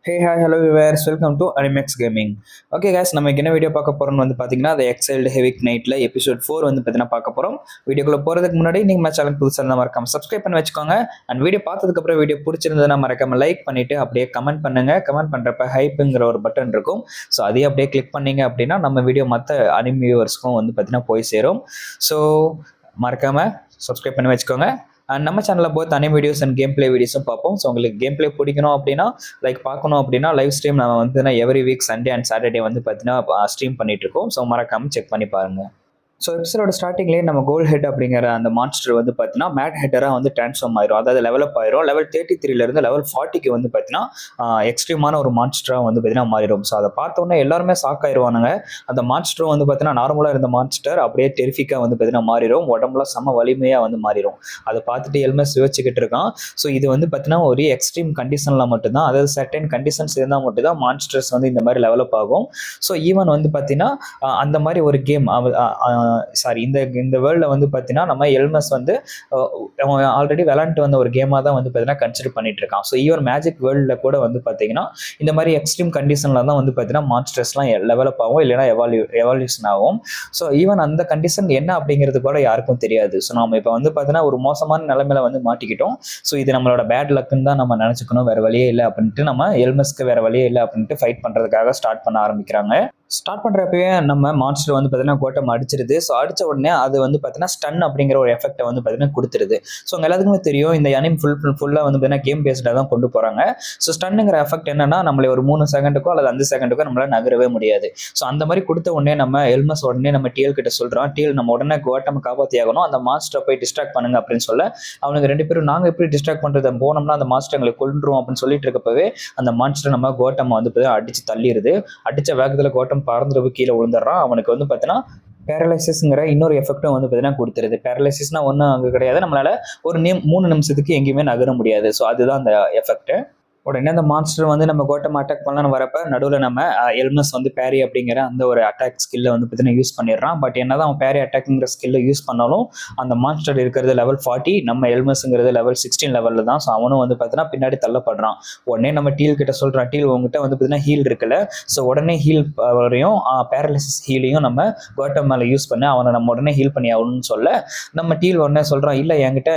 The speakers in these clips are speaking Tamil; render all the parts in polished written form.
Hey, hi, hello viewers, welcome to Animex Gaming. Okay guys, நம்ம என்ன வீடியோ பார்க்க போறோம்னு பார்த்தீங்கன்னா The Exiled Heavy Knightல எபிசோட் 4 பார்த்தீங்கன்னா பார்க்க போறோம். வீடியோக்குள்ள போறதுக்கு முன்னாடி நீங்க நம்ம சேனல் புதுசா இருந்தா மறக்காம சப்ஸ்கிரைப் பண்ணி வச்சுக்கோங்க. அண்ட் வீடியோ பார்த்ததுக்கு அப்புறம் வீடியோ பிடிச்சிருந்ததுன்னா மறக்காம லைக் பண்ணிட்டு அப்படியே கமெண்ட் பண்ணுங்க. கமெண்ட் பண்றப்ப ஹைப்ங்கிற ஒரு பட்டன் இருக்கும். ஸோ அதையே அப்படியே கிளிக் பண்ணீங்க அப்படின்னா நம்ம வீடியோ மற்ற அனிமி வியூவர்ஸ்க்கும் பார்த்தீங்கன்னா போய் சேரும். ஸோ மறக்காம சப்ஸ்கிரைப் பண்ணி வச்சுக்கோங்க. அண்ட் நம்ம சேனலில் போத் அனி வீடியோஸ் அண்ட் கேம் பிளே வீடியோஸும் பார்ப்போம். ஸோ உங்களுக்கு கேம் பிளே பிடிக்கணும் அப்படின்னா பார்க்கணும் அப்படின்னா லைவ் ஸ்ட்ரீம் நம்ம every week Sunday and Saturday பார்த்தீங்கன்னா ஸ்ட்ரீம் பண்ணிட்டு இருக்கோம். ஸோ மறக்காம செக் பண்ணி பாருங்க. ஸோ எபிசோட ஸ்டார்டிங்லேயே நம்ம கோல் ஹெட் அப்படிங்கிற அந்த மான்ஸ்டர் பார்த்தீங்கன்னா மேட் ஹெட்டராக ட்ரான்ஸ்ஃபார்ம் ஆயிரும். அதாவது லெவலப் ஆயிரும். லெவல் 33 லெவல் 40க்கு பார்த்தீங்கன்னா எக்ஸ்ட்ரீமான ஒரு மான்ஸ்டராக பார்த்தீங்கன்னா மாறிடும். ஸோ அதை பார்த்தோன்னே எல்லாருமே ஷாக் ஆயிடுவானுங்க. அந்த மான்ஸ்டர் பார்த்தீங்கன்னா நார்மலாக இருந்த மான்ஸ்டர் அப்படியே டெரிஃபிக்காக பார்த்தீங்கன்னா மாறிடும். உடம்புல செம வலிமையாக மாறிடும். அதை பார்த்துட்டு எல்மெஸ் யோசிச்சுக்கிட்டு இருக்கான். ஸோ இது பார்த்தீங்கன்னா ஒரு எக்ஸ்ட்ரீம் கண்டிஷனில் மட்டும்தான், அதாவது சர்டன் கண்டிஷன்ஸ் இருந்தால் மட்டும்தான் மான்ஸ்டர்ஸ் இந்த மாதிரி டெவலப் ஆகும். ஸோ ஈவன் பார்த்தீங்கன்னா அந்த மாதிரி ஒரு கேம் சாரி இந்த வேர்ல்டில் பார்த்தீங்கன்னா நம்ம எல்மெஸ் ஆல்ரெடி விளாண்டு வந்த ஒரு கேமாக தான் பார்த்தீங்கன்னா கன்சிடர் பண்ணிட்டு இருக்கான். ஸோ ஈவன் மேஜிக் வேர்ல்டில் கூட பார்த்தீங்கன்னா இந்த மாதிரி எக்ஸ்ட்ரீம் கண்டிஷனில் தான் பார்த்தீங்கன்னா மான்ஸ்டர்ஸ்லாம் டெவலப் ஆகும், இல்லைனா எவால்யூஷன் ஆகும். ஸோ ஈவன் அந்த கண்டிஷன் என்ன அப்படிங்கிறது கூட யாருக்கும் தெரியாது. ஸோ நம்ம இப்போ பார்த்தீங்கன்னா ஒரு மோசமான நிலைமையில மாட்டிக்கிட்டோம். ஸோ இது நம்மளோட பேட் லக்குன்னு தான் நம்ம நினச்சிக்கணும். வேறு வழியே இல்லை அப்படின்ட்டு நம்ம எல்மெஸ்க்கு வேறு வழியே இல்லை அப்படின்ட்டு ஃபைட் பண்ணுறதுக்காக ஸ்டார்ட் பண்ண ஆரம்பிக்கிறாங்க. ஸ்டார்ட் பண்ணுறப்பவே நம்ம மான்ஸ்டர் பார்த்தீங்கன்னா கோட்டம் அடிச்சிருது. ஸோ அடித்த உடனே அது பார்த்தீங்கன்னா ஸ்டன் அப்படிங்கிற ஒரு எஃபெக்டை பார்த்தீங்கன்னா கொடுத்துருது. ஸோ உங்கள் எல்லாத்துக்குமே தெரியும் இந்த அனிம் ஃபுல்லாக பார்த்தீங்கன்னா கேம் பேஸ்டாக தான் கொண்டு போகிறாங்க. ஸோ ஸ்டன்னுங்கிற எஃபெக்ட் என்னன்னா நம்மளை ஒரு 3 செகண்டுக்கோ அல்லது 5 செகண்டுக்கோ நம்மளால நகரவே முடியாது. ஸோ அந்த மாதிரி கொடுத்த உடனே நம்ம எல்மெஸ் உடனே நம்ம டிஎல் கிட்ட சொல்கிறோம், டிஎல் நம்ம உடனே கோட்டம் காப்பாற்றி ஆகணும், அந்த மாஸ்டரை போய் டிஸ்ட்ராக்ட் பண்ணுங்க அப்படின்னு சொல்ல அவனுக்கு 2 பேரும் நாங்கள் எப்படி டிஸ்ட்ராக்ட் பண்ணுறது, போனோம்னா அந்த மாஸ்டர் எங்களை கொண்டுருவோம் அப்படின்னு சொல்லிட்டு இருக்கப்பவே அந்த மாஸ்டர் நம்ம கோட்டம் அடிச்சு தள்ளிடுது. அடித்த வேகத்தில் கோட்டம் பறந்துட்டு கீழே விழுந்துடுறான். அவனுக்கு பார்த்தீங்கன்னா பேரலைசிஸ்ங்கிற இன்னொரு எஃபெக்டும் பார்த்தீங்கன்னா கொடுத்துருது. பேரலைசிஸ்னா ஒன்றும் அங்கே கிடையாது, நம்மளால ஒரு 3 நிமிஷத்துக்கு எங்கேயுமே நகர முடியாது. ஸோ அதுதான் அந்த எஃபெக்ட். உடனே அந்த மான்ஸ்டர் நம்ம கோட்டம் அட்டாக் பண்ணலான்னு வரப்ப நடுவில் நம்ம எல்மெஸ் பேரி அப்படிங்கிற அந்த ஒரு அட்டாக் ஸ்கில்லை பார்த்தீங்கன்னா யூஸ் பண்ணிடுறான். பட் என்னதான் அவன் பேரி அட்டாக்ங்கிற ஸ்கில்லை யூஸ் பண்ணாலும் அந்த மான்ஸ்டர் இருக்கிறது லெவல் 40, நம்ம எல்மெஸ்ங்கிறது லெவல் 16 லெவலில் தான். ஸோ அவனும் பார்த்தீங்கன்னா பின்னாடி தள்ளப்படுறான். உடனே நம்ம டீல் கிட்ட சொல்கிறான், டீல் உங்ககிட்ட பார்த்தீங்கன்னா ஹீல் இருக்குல்ல, ஸோ உடனே ஹீல் வரையும் பேரலிசிஸ் ஹீலையும் நம்ம கோட்டம் மேலே யூஸ் பண்ணி அவனை நம்ம உடனே ஹீல் பண்ணி ஆகணும்னு சொல்ல நம்ம டீல் உடனே சொல்கிறான், இல்லை என்கிட்ட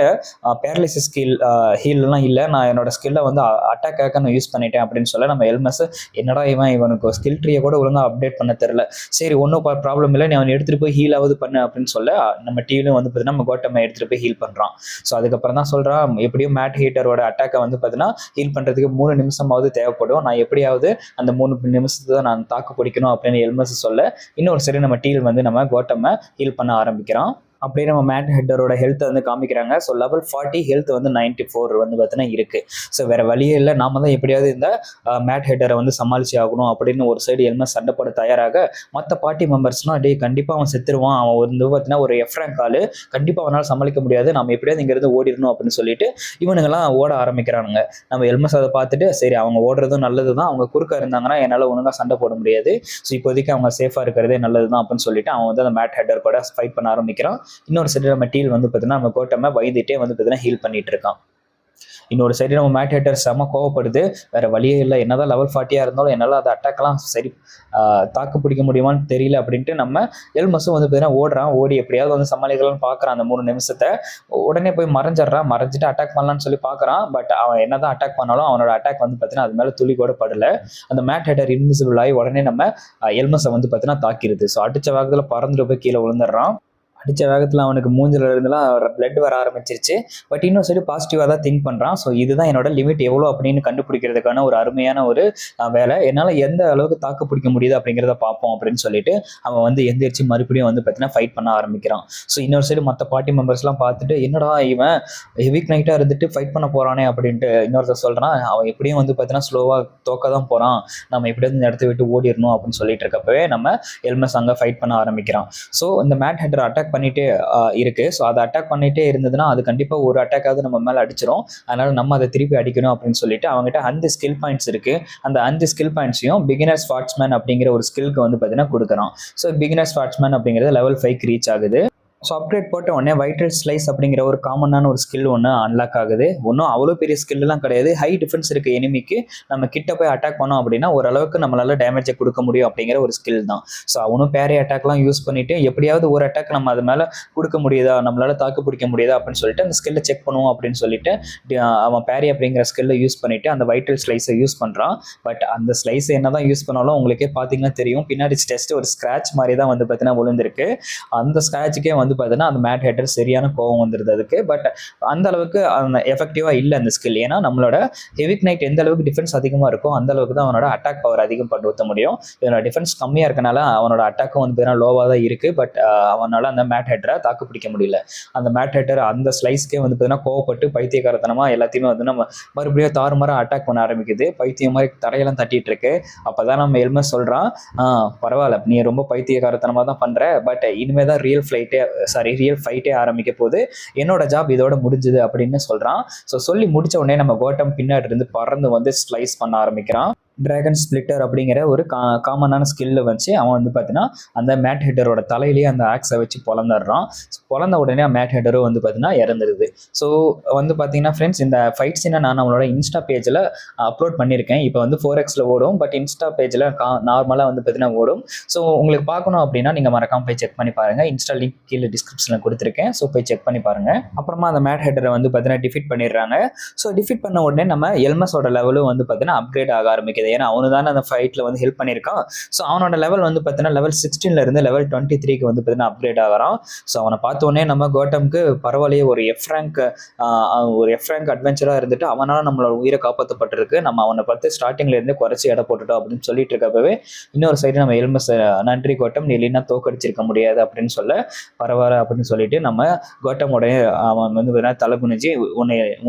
பேரலிசிஸ் ஹீல்லாம் இல்லை, நான் என்னோட ஸ்கில்லை அட்டாக் நான் யூஸ் பண்ணிட்டேன் அப்படின்னு சொல்ல நம்ம எல்மெஸ் என்னடா இவனுக்கு ஸ்கில் ட்ரீயை கூட ஒழுங்கா அப்டேட் பண்ண தெரியல, சரி ஒன்றும் ப்ராப்ளம் இல்லை, நீ அவன் எடுத்துட்டு போய் ஹீல் ஆகுது பண்ணு அப்படின்னு சொல்ல நம்ம டீலும் பார்த்தீங்கன்னா நம்ம கோட்டமை எடுத்துட்டு போய் ஹீல் பண்றான். ஸோ அதுக்கப்புறம் தான் சொல்றான், எப்படியும் மேட் ஹீட்டரோட அட்டாக்கை பார்த்தீங்கன்னா ஹீல் பண்றதுக்கு 3 நிமிஷமாவது தேவைப்படும், நான் எப்படியாவது அந்த 3 நிமிஷத்தை தான் நான் தாக்கு பிடிக்கணும் அப்படின்னு எல்மெஸ் சொல்ல இன்னொரு சரி நம்ம டீல் நம்ம கோட்டமை ஹீல் பண்ண ஆரம்பிக்கிறான். அப்படியே நம்ம மேட் ஹெட்டரோட ஹெல்த்தை காமிக்கிறாங்க. ஸோ லெவல் 40 ஹெல்த் 94 பார்த்தீங்கன்னா இருக்கு. ஸோ வேற வழியே இல்லை, நாம தான் எப்படியாவது இந்த மேட் ஹெட்டரை சமாளிச்சு ஆகணும் அப்படின்னு ஒரு சைடு எல்மெஸ் சண்டை போட தயாராக மற்ற பார்ட்டி மெம்பர்ஸ்லாம் டே கண்டிப்பாக அவன் செத்துருவான், அவன் பார்த்தீங்கன்னா ஒரு எஃப்ரேங்க் ஆளு, கண்டிப்பாக அவனால் சமாளிக்க முடியாது, நம்ம எப்படியாவது இங்கிருந்து ஓடிடணும் அப்படின்னு சொல்லிட்டு இவனுங்கெல்லாம் ஓட ஆரம்பிக்கிறானுங்க. நம்ம எல்மெஸ் அதை பார்த்துட்டு சரி அவங்க ஓடுறதும் நல்லது தான், அவங்க குறுக்க இருந்தாங்கன்னா என்னால் ஒழுங்காக சண்டை போட முடியாது, ஸோ இப்போதைக்கு அவங்க சேஃபாக இருக்கிறதே நல்லது தான் அப்படின்னு சொல்லிட்டு அவன் அந்த மேட் ஹெட்டர் கூட ஃபைட் பண்ண ஆரம்பிக்கிறான். இன்னொரு சைடு நம்ம டீல் பார்த்தீங்கன்னா நம்ம கோட்டமை வைத்திட்டே பார்த்தீங்கன்னா ஹீல் பண்ணிட்டு இருக்கான். இன்னொரு சைடு நம்ம மேட் ஹெட்டர் செம கோவப்படுது, வேற வழியே இல்லை, என்னதான் லெவல் 40 இருந்தாலும் என்னால் அதை அட்டாக்லாம் சரி தாக்கு பிடிக்க முடியுமான்னு தெரியல அப்படின்ட்டு நம்ம எல்மெஸும் பார்த்தீங்கன்னா ஓடுறான். ஓடி எப்படியாவது சமாளிக்கலாம்னு பார்க்குறான். அந்த 3 நிமிஷத்தை உடனே போய் மறைஞ்சிடறான். மறைஞ்சிட்டு அட்டாக் பண்ணலான்னு சொல்லி பார்க்குறான். பட் அவன் என்னதான் அட்டாக் பண்ணாலும் அவனோட அட்டாக் பார்த்தீங்கன்னா அது மேலே துளி கூட படலை. அந்த மேட் ஹெட்டர் இன்விசிபிள் ஆகி உடனே நம்ம எல்மெஸை பார்த்தீங்கன்னா தாக்கிடுது. ஸோ அடித்த வேகத்தில் பறந்துட்டு போய் கீழே விழுந்துடுறான். அடித்த வேகத்தில் அவனுக்கு மூஞ்சில் இருந்துலாம் பிளட் வர ஆரம்பிச்சிருச்சு. பட் இன்னொரு சைடு பாசிட்டிவாக தான் திங்க் பண்ணுறான். ஸோ இதுதான் என்னோட லிமிட் எவ்வளோ அப்படின்னு கண்டுபிடிக்கிறதுக்கான ஒரு அருமையான ஒரு வேலை, என்னால் எந்த அளவுக்கு தாக்கு பிடிக்க முடியுது அப்படிங்கிறத பார்ப்போம் அப்படின்னு சொல்லிட்டு அவன் எந்திரிச்சு மறுபடியும் பார்த்தீங்கன்னா ஃபைட் பண்ண ஆரம்பிக்கிறான். ஸோ இன்னொரு சைடு மற்ற பார்ட்டி மெம்பர்ஸ்லாம் பார்த்துட்டு என்னடா இவன் ஹெவி நைட்டாக இருந்துட்டு ஃபைட் பண்ண போகிறானே அப்படின்ட்டு இன்னொருத்தர் சொல்கிறான், அவன் எப்படியும் பார்த்தீங்கன்னா ஸ்லோவாக தோக்க தான் போகிறான், நம்ம எப்படியாவது இந்த இடத்த விட்டு ஓடிடணும் அப்படின்னு சொல்லிட்டு இருக்கப்பவே நம்ம எல்மெஸ் அங்கே ஃபைட் பண்ண ஆரம்பிக்கிறான். ஸோ இந்த மேட் ஹெட்டர் அட்டாக் பண்ணிட்டே இருக்கு. ஸோ அதை அட்டாக் பண்ணிட்டே இருந்ததுன்னா அது கண்டிப்பாக ஒரு அட்டாக்காவது நம்ம மேலே அடிச்சிடும், அதனால நம்ம அதை திருப்பி அடிக்கணும் அப்படின்னு சொல்லிட்டு அவங்ககிட்ட 5 ஸ்கில் பாயிண்ட்ஸ் இருக்கு. அந்த 5 ஸ்கில் பாயிண்ட்ஸையும் பிகினர் ஸ்பாட்ஸ்மேன் அப்படிங்கிற ஒரு ஸ்கில்க்கு பார்த்தீங்கன்னா கொடுக்குறோம். ஸோ பிகினர் ஸ்பாட்ஸ்மேன் அப்படிங்கிறது லெவல் 5 ரீச் ஆகுது. ஸோ அப்கிரேட் போட்ட உடனே வைட்டல் ஸ்லைஸ் அப்படிங்கிற ஒரு காமனான ஒரு ஸ்கில் ஒன்று அன்லாக் ஆகுது. ஒன்றும் அவ்வளோ பெரிய ஸ்கில்லாம் கிடையாது. ஹை டிஃபென்ஸ் இருக்க எனிமிக்கு நம்ம கிட்ட போய் அட்டாக் பண்ணோம் அப்படின்னா ஓரளவுக்கு நம்மளால டேமேஜை கொடுக்க முடியும் அப்படிங்கிற ஒரு ஸ்கில் தான். ஸோ அவனும் பேரி அட்டாக்லாம் யூஸ் பண்ணிட்டு எப்படியாவது ஒரு அட்டாக் நம்ம அது மேலே கொடுக்க முடியுதா, நம்மளால தாக்கு பிடிக்க முடியுதா அப்படின்னு சொல்லிட்டு அந்த ஸ்கில்லை செக் பண்ணுவோம் அப்படின்னு சொல்லிட்டு அவன் பேரி அப்படிங்கிற ஸ்கில்லை யூஸ் பண்ணிட்டு அந்த வைட்டல் ஸ்லைஸை யூஸ் பண்ணுறான். பட் அந்த ஸ்லைஸ் என்ன தான் யூஸ் பண்ணாலும் உங்களுக்கே பார்த்தீங்கன்னா தெரியும், பின்னாடி ஜஸ்ட் ஒரு ஸ்க்ராட்ச் மாதிரி தான் வந்து பார்த்தீங்கன்னா விழுந்திருக்கு. அந்த ஸ்க்ராட்சுக்கே வந்து பார்த்தீங்கன்னா அந்த மேட் ஹெட்டர் சரியான கோவம் வந்துடுது அதுக்கு. பட் அந்த அளவுக்கு அந்த எஃபெக்டிவாக இல்லை அந்த ஸ்கில். ஏன்னா நம்மளோட ஹெவிக் நைட் எந்த அளவுக்கு டிஃபென்ஸ் அதிகமாக இருக்கும் அந்த அளவுக்கு தான் அவனோட அட்டாக் பவர் அதிகம் படுத்த முடியும். இதனோட டிஃபென்ஸ் கம்மியாக இருக்கனால அவனோட அட்டாக்கும் வந்து பார்த்தீங்கன்னா லோவாக தான் இருக்குது. பட் அவனால் அந்த மேட் ஹெட்டரை தாக்கு பிடிக்க முடியல. அந்த மேட் ஹெட்டர் அந்த ஸ்லைஸ்க்கே வந்து பார்த்தீங்கன்னா கோவப்பட்டு பைத்தியக்காரத்தனமாக எல்லாத்தையுமே வந்து நம்ம மறுபடியும் தாறுமாறாக அட்டாக் பண்ண ஆரம்பிக்குது. பைத்தியம் மாதிரி தரையெல்லாம் தட்டிட்டு இருக்கு. அப்போ தான் நம்ம எல்மஸ் சொல்கிறான், பரவாயில்ல நீ ரொம்ப பைத்தியக்காரத்தனமாக தான் பண்ணுற, பட் இனிமேல் தான் ரியல் ஃபைட்டே ஆரம்பிக்க போது, என்னோட ஜாப் இதோட முடிஞ்சுது அப்படின்னு சொல்றான். ஸோ சொல்லி முடிச்ச உடனே நம்ம கோட்டம் பின்னாடி இருந்து பறந்து வந்து ஸ்லைஸ் பண்ண ஆரம்பிக்கிறான். டிராகன் ஸ்பிளிட்டர் அப்படிங்கிற ஒரு காமனான ஸ்கில்ல வச்சு அவன் வந்து பார்த்தீங்கன்னா அந்த மேட் ஹெட்டரோட தலையிலேயே அந்த ஆக்ஸை வச்சு பொழந்துடுறான். பொழந்த உடனே மேட் ஹெட்டரும் வந்து பார்த்தீங்கன்னா இறந்துருது. ஸோ வந்து பார்த்தீங்கன்னா ஃப்ரெண்ட்ஸ், இந்த ஃபைட் சீனை நான் நம்மளோட இன்ஸ்டா பேஜில் அப்லோட் பண்ணியிருக்கேன். இப்போ வந்து 4Xல ஓடும், பட் இன்ஸ்டா பேஜில் நார்மலாக வந்து பார்த்தீங்கன்னா ஓடும். ஸோ உங்களுக்கு பார்க்கணும் அப்படின்னா நீங்கள் மறக்காம போய் செக் பண்ணி பாருங்கள். இன்ஸ்டா லிங்க் கீழே டிஸ்கிரிப்ஷனில் கொடுத்துருக்கேன். ஸோ போய் செக் பண்ணி பாருங்கள். அப்புறமா அந்த மேட் ஹெட்டரை வந்து பார்த்தீங்கன்னா டிஃபீட் பண்ணிடுறாங்க. ஸோ டிஃபீட் பண்ண உடனே நம்ம எல்மஸோட லெவலும் வந்து பார்த்தீங்கன்னா அப்கிரேட் ஆக ஆரம்பிக்குது. ஏன்னா அவனு தானே அந்த ஃபைட்டில் வந்து ஹெல்ப் பண்ணியிருக்கான். ஸோ அவனோட லெவல் வந்து பார்த்தீங்கன்னா லெவல் 16 இருந்து லெவல் 23க்கு வந்து பார்த்தீங்கன்னா அப்கிரேட் ஆகிறான். ஸோ அவனை பார்த்தோன்னே நம்ம கோட்டம்க்கு பரவாயில்லையே, ஒரு எஃப் ரேங்க் அட்வென்ச்சராக இருந்துட்டு அவனால் நம்மளோட உயிரை காப்பாற்றப்பட்டிருக்கு, நம்ம அவனை பார்த்து ஸ்டார்டிங்லேருந்து குறைச்சி எடை போட்டுட்டோம் அப்படின்னு சொல்லிட்டு இருக்கப்பவே இன்னொரு சைடு நம்ம எல்மஸ், நன்றி கோட்டம், நீ இல்லைன்னா தோக்கடிச்சிருக்க முடியாது அப்படின்னு சொல்ல, பரவாயில்ல அப்படின்னு சொல்லிட்டு நம்ம கோட்டமோடைய அவன் வந்து பார்த்தீங்கன்னா தலை குனிஞ்சு உன்னை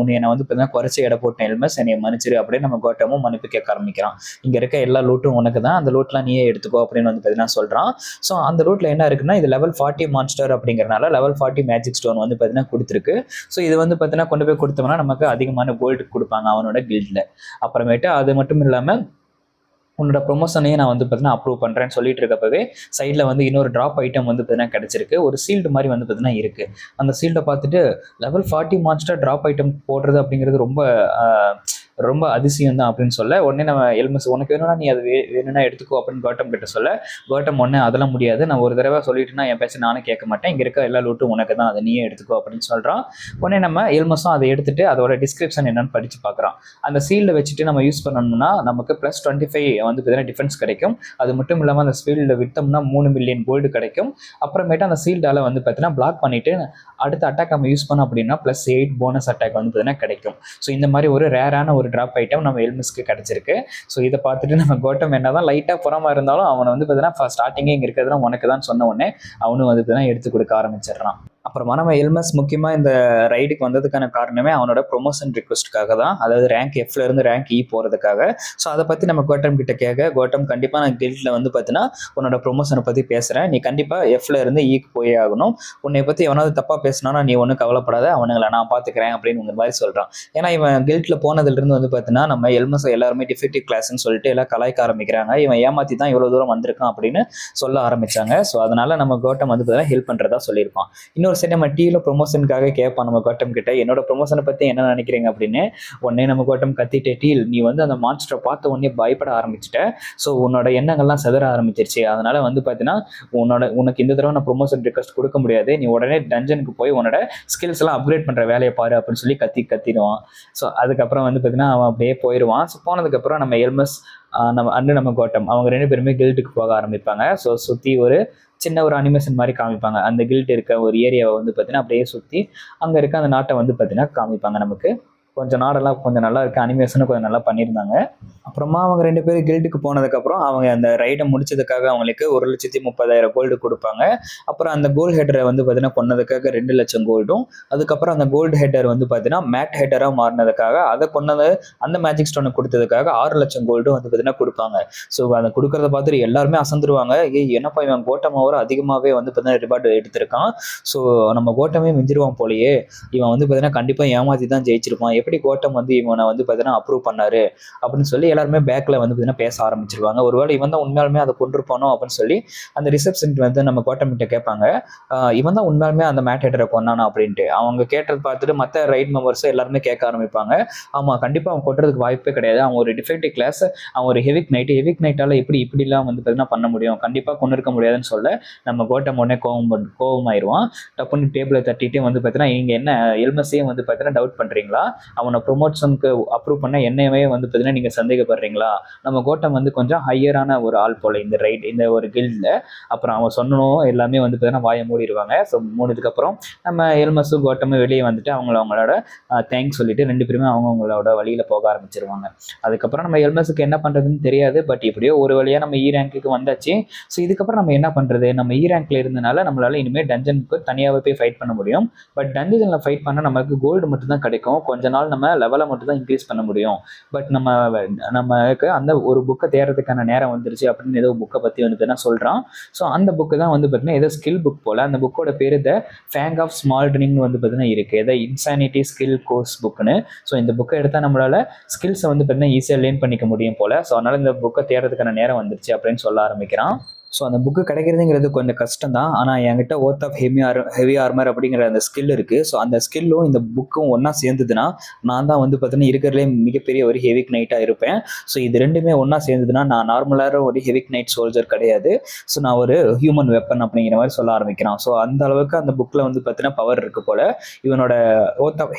வந்து பார்த்தீங்கன்னா குறைச்சி எடை போட்டேன் எல்மஸ், என்னை மன்னிச்சிரு அப்படின்னு நம்ம கோட்டமும் மன்னிப்பு கேட்க ஆரம்பிக்கிறான். இங்கே இருக்க எல்லா லூட்டும் உனக்கு தான், அந்த லூட்லாம் நீயே எடுத்துக்கோ அப்படின்னு வந்து பார்த்தீங்கன்னா சொல்கிறான். ஸோ அந்த லூட்டில் என்ன இருக்குன்னா, இது லெவல் 40 மான்ஸ்டர் அப்படிங்கிறனால லெவல் 40 மேஜிக் ஸ்டோன் வந்து பார்த்தீங்கன்னா கொடுத்துருக்கு. ஸோ இது வந்து பார்த்தீங்கன்னா கொண்டு போய் கொடுத்தோம்னா நமக்கு அதிகமான கோல்டு கொடுப்பாங்க அவனோட கில்டில். அப்புறமேட்டு அது மட்டும் இல்லாமல் உன்னோட ப்ரொமோஷனையும் நான் வந்து பார்த்தீங்கன்னா அப்ரூவ் பண்ணுறேன்னு சொல்லிட்டு இருக்கப்பவே சைடில் வந்து இன்னொரு ட்ராப் ஐட்டம் வந்து பார்த்தீங்கன்னா கிடச்சிருக்கு. ஒரு சீல்டு மாதிரி வந்து பார்த்தீங்கன்னா இருக்குது. அந்த சீல்டை பார்த்துட்டு லெவல் 40 மான்ஸ்டர் ட்ராப் ஐட்டம் போடுறது அப்படிங்கிறது ரொம்ப அதிசயம் தான் அப்படின்னு சொல்ல, உடனே நம்ம எல்மஸ் உனக்கு வேணும்னா நீ அது வேணும்னா எடுத்துக்கோ அப்படின்னு கோட்டம் கிட்ட சொல்ல, கோட்டம் ஒன்று அதெல்லாம் முடியாது, நான் ஒரு தடவை சொல்லிட்டுனா என் பேச நானும் கேட்க மாட்டேன், இங்கே இருக்க எல்லா லூட்டும் உனக்கு தான், அதை நீயே எடுத்துக்கோ அப்படின்னு சொல்கிறான். உடனே நம்ம எல்மஸும் அதை எடுத்துட்டு அதோட டிஸ்கிரிப்ஷன் என்னன்னு படித்து பார்க்குறான். அந்த சீல்டை வச்சுட்டு நம்ம யூஸ் பண்ணணும்னா நமக்கு +25 வந்து பார்த்தீங்கன்னா டிஃபென்ஸ் கிடைக்கும். அது மட்டும் இல்லாமல் அந்த சீல்டை விற்றோம்னா 3 மில்லியன் கோல்டு கிடைக்கும். அப்புறமேட்டு அந்த சீல்டால் வந்து பார்த்தீங்கன்னா பிளாக் பண்ணிட்டு அடுத்த அட்டாக் நம்ம யூஸ் பண்ணோம் அப்படின்னா +8 போனஸ் அட்டாக் வந்து பார்த்தீங்கன்னா கிடைக்கும். ஸோ இந்த மாதிரி ஒரு ரேரான ஒரு ட்ராப் ஐட்டம் நம்ம எல்மஸ்க்கு கிடைச்சிருக்கு. ஸோ இதை பார்த்துட்டு நம்ம கோட்டம் என்னதான் லைட்டாக புறமா இருந்தாலும் அவனை வந்து பார்த்தீங்கன்னா ஸ்டார்டிங்கே இங்கே இருக்கிறதுலாம் உனக்கு தான் சொன்ன உடனே அவனும் வந்து பார்த்தீங்கன்னா எடுத்து கொடுக்க ஆரம்பிச்சிடுறான். அப்புறமா நம்ம எல்மஸ் முக்கியமாக இந்த ரைடுக்கு வந்ததுக்கான காரணமே அவனோட ப்ரொமோஷன் ரிக்வஸ்ட்டுக்காக தான், அதாவது ரேங்க் Fல இருந்து ரேங்க் E போகிறதுக்காக. ஸோ அதை பற்றி நம்ம கோட்டம் கிட்ட கேட்க, கோட்டம் கண்டிப்பாக நான் கில்டில் வந்து பார்த்தீங்கன்னா உன்னோட ப்ரொமோஷனை பற்றி பேசுகிறேன், நீ கண்டிப்பாக Fல இருந்து Eக்கு போயே ஆகணும், உன்னை பற்றி எவனாவது தப்பாக பேசினானா நீ ஒன்றும் கவலைப்படாத, அவனுங்களை நான் பார்த்துக்கிறேன் அப்படின்னு இந்த மாதிரி சொல்கிறான். ஏன்னா இவன் கில்டில் போனதுலேருந்து வந்து பார்த்தீங்கன்னா நம்ம எல்மஸை எல்லாருமே டிஃபெக்டிவ் கிளாஸ்ன்னு சொல்லிட்டு எல்லாம் கலாய்க்க ஆரம்பிக்கிறாங்க, இவன் ஏமாற்றி தான் இவ்வளோ தூரம் வந்திருக்கான் அப்படின்னு சொல்ல ஆரம்பித்தாங்க. ஸோ அதனால் நம்ம கோட்டம் வந்து பார்த்தீங்கன்னா ஹெல்ப் பண்ணுறதா சொல்லியிருப்பான். இன்னொரு சைடு நம்ம டீல ப்ரொமோஷனுக்காக கேட்பான் நம்ம கோட்டம் கிட்ட, என்னோட ப்ரொமோஷனை பற்றி என்ன நினைக்கிறீங்க அப்படின்னு. உடனே நம்ம கோட்டம் கத்திட்டே, டீல் நீ வந்து அந்த மான்ஸ்டரை பார்த்த உடனே பயப்பட ஆரம்பிச்சிட்ட, ஸோ உன்னோட எண்ணங்கள்லாம் செதற ஆரம்பிச்சிருச்சு, அதனால வந்து பார்த்தீங்கன்னா உனக்கு இந்த தடவை நான் ப்ரொமோஷன் ரிக்வஸ்ட் கொடுக்க முடியாது, நீ உடனே டஞ்சனுக்கு போய் உன்னோட ஸ்கில்ஸ் எல்லாம் அப்கிரேட் பண்ணுற வேலையை பாரு அப்படின்னு சொல்லி கத்திடுவான். ஸோ அதுக்கப்புறம் வந்து பார்த்தீங்கன்னா அவன் அப்படியே போயிடுவான். ஸோ போனதுக்கப்புறம் நம்ம எல்மஸ் நம்ம கோட்டம் அவங்க 2 பேருமே கில்டுக்கு போக ஆரம்பிப்பாங்க. ஸோ சுற்றி ஒரு சின்ன ஒரு அனிமேஷன் மாதிரி காமிப்பாங்க. அந்த கில்ட் இருக்க ஒரு ஏரியாவை வந்து பார்த்தீங்கன்னா அப்படியே சுற்றி அங்கே இருக்க அந்த நாட்டை வந்து பார்த்தீங்கன்னா காமிப்பாங்க. நமக்கு கொஞ்சம் நாடெல்லாம் கொஞ்சம் நல்லா இருக்குது, அனிமேஷனும் கொஞ்சம் நல்லா பண்ணியிருந்தாங்க. அப்புறமா அவங்க 2 பேரும் கில்டுக்கு போனதுக்கப்புறம் அவங்க அந்த ரைடை முடிச்சதுக்காக அவங்களுக்கு 1,30,000 கோல்டு கொடுப்பாங்க. அப்புறம் அந்த கோல்டு ஹெட்டரை வந்து பார்த்தீங்கன்னா கொன்னதுக்காக 2 லட்சம் கோல்டும், அதுக்கப்புறம் அந்த கோல்டு ஹெட்டர் வந்து பார்த்தீங்கன்னா மேட் ஹெட்டராக மாறினதுக்காக அதை கொன்னது அந்த மேஜிக் ஸ்டோனை கொடுத்ததுக்காக 6 லட்சம் கோல்டும் வந்து பார்த்தீங்கன்னா கொடுப்பாங்க. ஸோ அதை கொடுக்கறத பார்த்துட்டு எல்லாருமே அசந்துருவாங்க, என்னப்பா இவன் கோட்டமாவோட அதிகமாகவே வந்து பார்த்தீங்கன்னா ரிவார்டு எடுத்திருக்கான், ஸோ நம்ம கோட்டமே மிஞ்சிருவான் போலையே, இவன் வந்து பார்த்தீங்கன்னா கண்டிப்பாக ஏமாற்றி தான் ஜெயிச்சிருப்பான், எப்படி எப்படி கோட்டம் வந்து இவனை வந்து பார்த்தீங்கன்னா அப்ரூவ் பண்ணாரு அப்படின்னு சொல்லி எல்லாருமே பேக்கில் வந்து பார்த்தீங்கன்னா பேச ஆரம்பிச்சிருவாங்க. ஒருவேளை இவன் தான் உண்மையாலுமே அதை கொண்டிருப்பானோ அப்படின்னு சொல்லி அந்த ரிசப்ஷன் வந்து நம்ம கோட்டம் கிட்ட கேட்பாங்க. இவன் தான் உண்மையாலுமே அந்த மேட்டேட்டரை கொண்டானா அப்படின்ட்டு. அவங்க கேட்டது பார்த்துட்டு மற்ற ரைட் மெம்பர்ஸும் எல்லாருமே கேட்க ஆரம்பிப்பாங்க. ஆமாம், கண்டிப்பாக அவன் கொட்டுறதுக்கு வாய்ப்பே கிடையாது. அவன் ஒரு டிஃபெக்டிவ் கிளாஸ், அவன் ஒரு ஹெவிக் நைட்டால் இப்படிலாம் வந்து பார்த்தீங்கன்னா பண்ண முடியும், கண்டிப்பாக கொண்டு இருக்க முடியாதுன்னு சொல்ல நம்ம கோட்டம் உடனே கோவமாயிருவான். டப்புன்னு டேபிளை தட்டிட்டு வந்து பார்த்தீங்கன்னா நீங்கள் என்ன எல்மஸையும் வந்து பார்த்தீங்கன்னா டவுட் பண்ணுறீங்களா, அவனை ப்ரொமோஷனுக்கு அப்ரூவ் பண்ண என்னையவே வந்து பார்த்தீங்கன்னா நீங்கள் சந்தேகப்படுறீங்களா, நம்ம கோட்டம் வந்து கொஞ்சம் ஹையரான ஒரு ஆள் போல் இந்த ஒரு கில்டில். அப்புறம் அவன் சொன்னனும் எல்லாமே வந்து பார்த்தீங்கன்னா வாயை மூடிடுவாங்க. ஸோ மூடிதுக்கப்புறம் நம்ம எல்மஸும் கோட்டமும் வெளியே வந்துட்டு அவங்களோட தேங்க்ஸ் சொல்லிட்டு 2 பேருமே அவங்களோட வழியில் போக ஆரம்பிச்சிருவாங்க. அதுக்கப்புறம் நம்ம எல்மஸுக்கு என்ன பண்ணுறதுன்னு தெரியாது. பட் இப்படியோ ஒரு வழியாக நம்ம ரேங்க்குக்கு வந்தாச்சு. ஸோ இதுக்கப்புறம் நம்ம என்ன பண்ணுறது, நம்ம ரேங்க்ல இருந்தனால நம்மளால இனிமேல் டஞ்சனுக்கு தனியாகவே போய் ஃபைட் பண்ண முடியும். பட் டஞ்சனில் ஃபைட் பண்ணால் நமக்கு கோல்டு மட்டும் தான் கிடைக்கும். கொஞ்ச நாள் நம்ம லெவலை மட்டும் தான் இன்க்ரீஸ் பண்ண முடியும். பட் நமக்கு அந்த ஒரு புக்கை தேடுறதுக்கான நேரம் வந்துருச்சு அப்படின்னு ஏதோ புக்கை பற்றி வந்து பார்த்தீங்கன்னா சொல்கிறான். ஸோ அந்த புக்கு தான் வந்து பார்த்தீங்கன்னா ஏதோ ஸ்கில் புக் போல். அந்த புக்கோட பேர் த ஃபேங் ஆஃப் ஸ்மால்டனிங்னு வந்து பார்த்தீங்கன்னா இருக்குது. ஏதோ இன்சானிட்டி ஸ்கில் கோர்ஸ் புக்குன்னு. ஸோ இந்த புக்கை எடுத்தால் நம்மளால் ஸ்கில்ஸை வந்து பார்த்தீங்கன்னா ஈஸியாக லேர்ன் பண்ணிக்க முடியும் போல். ஸோ அதனால் இந்த புக்கை தேடுறதுக்கான நேரம் வந்துருச்சு அப்படின்னு சொல்ல ஆரம்பிக்கிறான். ஸோ அந்த புக்கு கிடைக்கிறதுங்கிறது கொஞ்சம் கஷ்டம் தான். ஆனால் என்கிட்ட ஓத் ஆஃப் ஹெவி ஆர்மர் அப்படிங்கிற அந்த ஸ்கில் இருக்குது. ஸோ அந்த ஸ்கில்லும் இந்த புக்கும் ஒன்றா சேர்ந்ததுன்னா நான் தான் வந்து பார்த்தீங்கன்னா இருக்கிறதுலே மிகப்பெரிய ஒரு ஹெவிக் நைட்டாக இருப்பேன். ஸோ இது ரெண்டுமே ஒன்றா சேர்ந்ததுன்னா நான் நார்மலாக ஒரு ஹெவிக் நைட் சோல்ஜர் கிடையாது. ஸோ நான் ஒரு ஹியூமன் வெப்பன் அப்படிங்கிற மாதிரி சொல்ல ஆரம்பிக்கிறான். ஸோ அந்த அளவுக்கு அந்த புக்கில் வந்து பார்த்தீங்கன்னா பவர் இருக்குது போல். இவனோட ஓத் ஆஃப்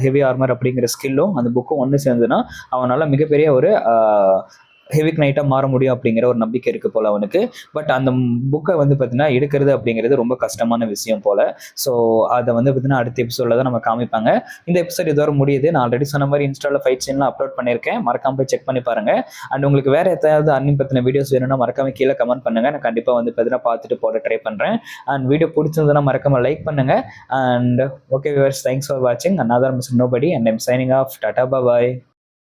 ஹெவி ஆர்மர் அப்படிங்கிற ஸ்கில்லும் அந்த புக்கும் ஒன்று சேர்ந்ததுன்னா அவனால் மிகப்பெரிய ஒரு ஹெவிக் நைட்டாக மாற முடியும் அப்படிங்கிற ஒரு நம்பிக்கை இருக்குது போல் அவனுக்கு. பட் அந்த புக்கை வந்து பார்த்தீங்கன்னா எடுக்கிறது அப்படிங்கிறது ரொம்ப கஷ்டமான விஷயம் போல். ஸோ அதை வந்து பார்த்தீங்கன்னா அடுத்த எபிசோடில் தான் நம்ம காமிப்பாங்க. இந்த எபிசோட் இதோட முடியுது. நான் ஆல்ரெடி சொன்ன மாதிரி இன்ஸ்டாவில் ஃபைட் சீன்லாம் அப்லோட் பண்ணியிருக்கேன். மறக்காம போய் செக் பண்ணி பாருங்கள். அண்ட் உங்களுக்கு வேறு ஏதாவது அர்னிங் பற்றின வீடியோஸ் வேணும்னா மறக்காம கீழே கமெண்ட் பண்ணுங்கள். நான் கண்டிப்பாக வந்து பார்த்தீங்கன்னா பார்த்துட்டு போட ட்ரை பண்ணுறேன். அண்ட் வீடியோ பிடிச்சிருந்ததுன்னா மறக்காம லைக் பண்ணுங்கள். And okay viewers, thanks for வாட்சிங். another Mr. Nobody and I'm signing off. Tata, bye bye.